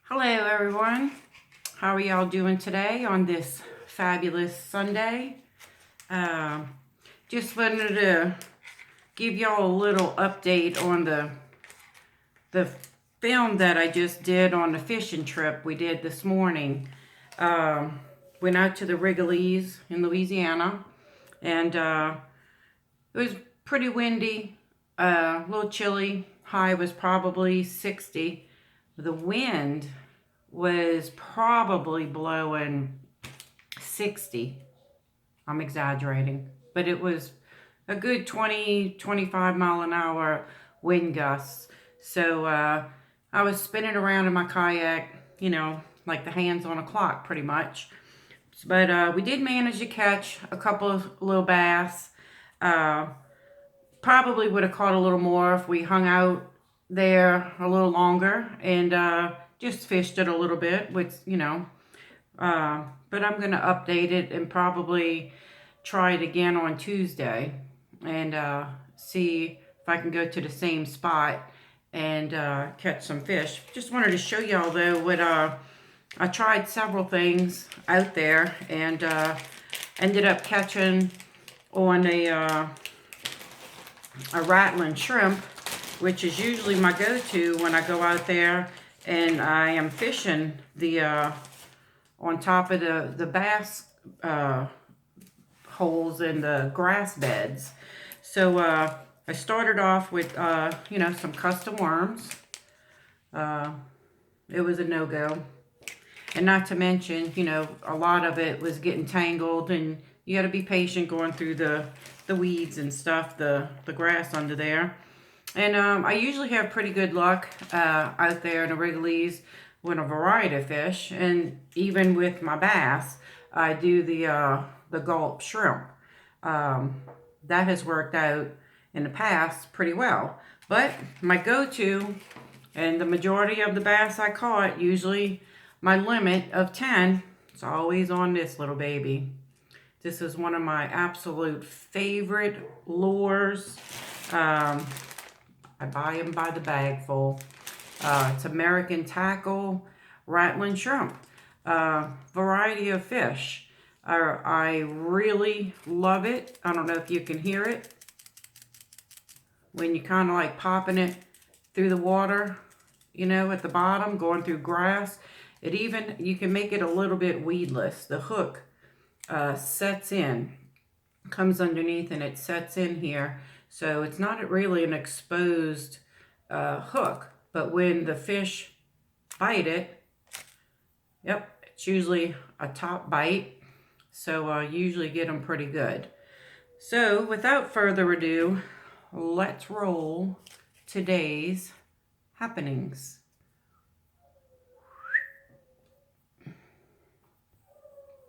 Hello everyone, how are y'all doing today on this fabulous Sunday? Just wanted to give y'all a little update on the film that I just did on the fishing trip we did this morning. Went out to the Rigolets in Louisiana, and it was pretty windy, a little chilly. High was probably 60. The wind was probably blowing 60. I'm exaggerating, but it was a good 20-25 mile an hour wind gusts. So I was spinning around in my kayak, like the hands on a clock pretty much. But we did manage to catch a couple of little bass. Probably would have caught a little more if we hung out there a little longer and just fished it a little bit with, but I'm going to update it and probably try it again on Tuesday and see if I can go to the same spot and catch some fish. Just wanted to show y'all though what I tried several things out there and ended up catching on a rattling shrimp, which is usually my go-to when I go out there and I am fishing the on top of the bass holes in the grass beds. So I started off with some custom worms. It was a no-go, and not to mention a lot of it was getting tangled, and you got to be patient going through the weeds and stuff, the grass under there. And I usually have pretty good luck out there in the Rigolets with a variety of fish, and even with my bass, I do the gulp shrimp. That has worked out in the past pretty well. But my go-to, and the majority of the bass I caught, usually my limit of 10, it's always on this little baby. This is one of my absolute favorite lures. I buy them by the bag full. It's American tackle, rattling shrimp. Variety of fish. I really love it. I don't know if you can hear it. When you kind of like popping it through the water, at the bottom, going through grass. You can make it a little bit weedless. The hook sets in, comes underneath, and it sets in here. So it's not really an exposed hook, but when the fish bite it, it's usually a top bite. So I usually get them pretty good. So without further ado, let's roll today's happenings.